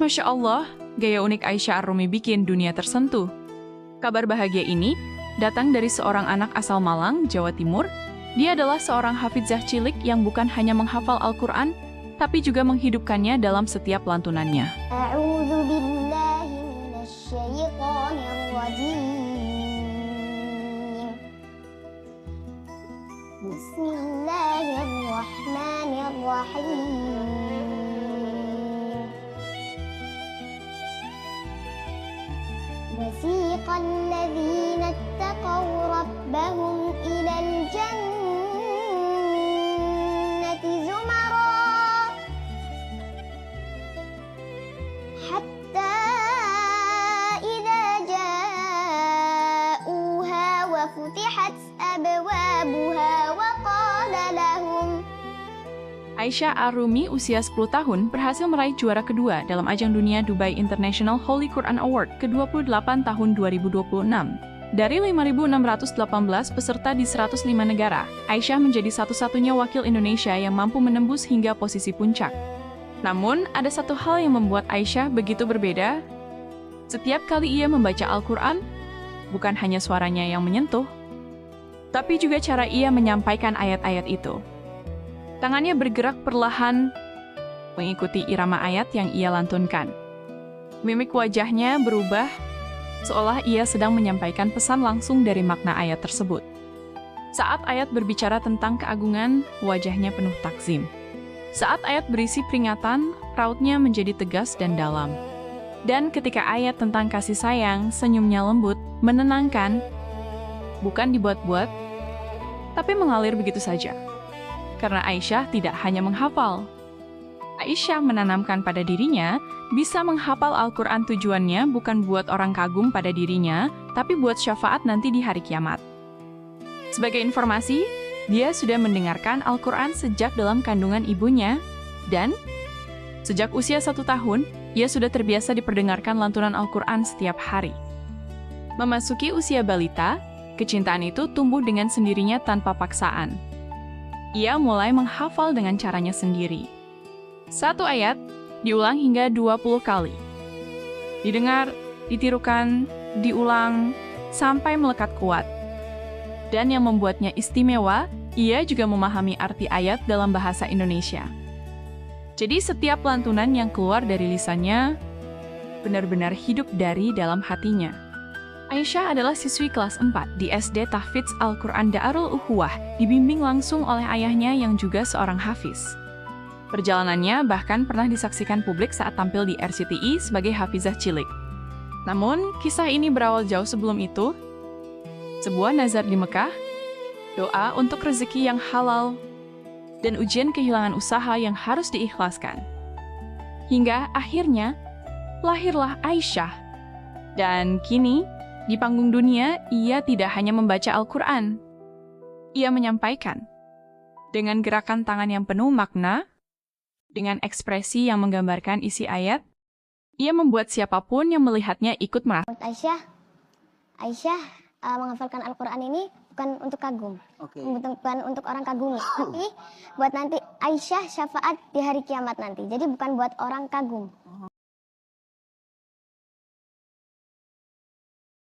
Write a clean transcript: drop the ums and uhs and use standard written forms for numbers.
Masya Allah, gaya unik Aisyah Ar-Rumi bikin dunia tersentuh. Kabar bahagia ini datang dari seorang anak asal Malang, Jawa Timur. Dia adalah seorang hafizah cilik yang bukan hanya menghafal Al-Quran, tapi juga menghidupkannya dalam setiap lantunannya. A'udzu billahi minasyaitonir rajim. Bismillahirrahmanirrahim. Wasiqal ladzina ittaqaw rabbahum ilal jannati zumara hatta idza ja'uha wa futihat abwabuha wa qala lahum. Aisyah Ar-Rumi usia 10 tahun berhasil meraih juara kedua dalam ajang dunia Dubai International Holy Quran Award ke-28 tahun 2026. Dari 5.618 peserta di 105 negara, Aisyah menjadi satu-satunya wakil Indonesia yang mampu menembus hingga posisi puncak. Namun, ada satu hal yang membuat Aisyah begitu berbeda. Setiap kali ia membaca Al-Quran, bukan hanya suaranya yang menyentuh, tapi juga cara ia menyampaikan ayat-ayat itu. Tangannya bergerak perlahan mengikuti irama ayat yang ia lantunkan. Mimik wajahnya berubah seolah ia sedang menyampaikan pesan langsung dari makna ayat tersebut. Saat ayat berbicara tentang keagungan, wajahnya penuh takzim. Saat ayat berisi peringatan, rautnya menjadi tegas dan dalam. Dan ketika ayat tentang kasih sayang, senyumnya lembut, menenangkan, bukan dibuat-buat, tapi mengalir begitu saja. Karena Aisyah tidak hanya menghafal. Aisyah menanamkan pada dirinya, bisa menghafal Al-Quran tujuannya bukan buat orang kagum pada dirinya, tapi buat syafaat nanti di hari kiamat. Sebagai informasi, dia sudah mendengarkan Al-Quran sejak dalam kandungan ibunya, dan sejak usia 1 tahun, ia sudah terbiasa diperdengarkan lantunan Al-Quran setiap hari. Memasuki usia balita, kecintaan itu tumbuh dengan sendirinya tanpa paksaan. Ia mulai menghafal dengan caranya sendiri. Satu ayat diulang hingga 20 kali. Didengar, ditirukan, diulang, sampai melekat kuat. Dan yang membuatnya istimewa, ia juga memahami arti ayat dalam bahasa Indonesia. Jadi setiap lantunan yang keluar dari lisannya benar-benar hidup dari dalam hatinya. Aisyah adalah siswi kelas 4 di SD Tahfidz Al-Quran Darul Ukhuwah, dibimbing langsung oleh ayahnya yang juga seorang hafiz. Perjalanannya bahkan pernah disaksikan publik saat tampil di RCTI sebagai hafizah cilik. Namun, kisah ini berawal jauh sebelum itu. Sebuah nazar di Mekah, doa untuk rezeki yang halal, dan ujian kehilangan usaha yang harus diikhlaskan. Hingga akhirnya, lahirlah Aisyah. Dan kini, di panggung dunia, ia tidak hanya membaca Al-Quran. Ia menyampaikan, dengan gerakan tangan yang penuh makna, dengan ekspresi yang menggambarkan isi ayat, ia membuat siapapun yang melihatnya ikut merasa. Aisyah menghafalkan Al-Quran ini bukan untuk kagum, bukan untuk orang kagum, tapi buat nanti Aisyah syafaat di hari kiamat nanti. Jadi bukan buat orang kagum.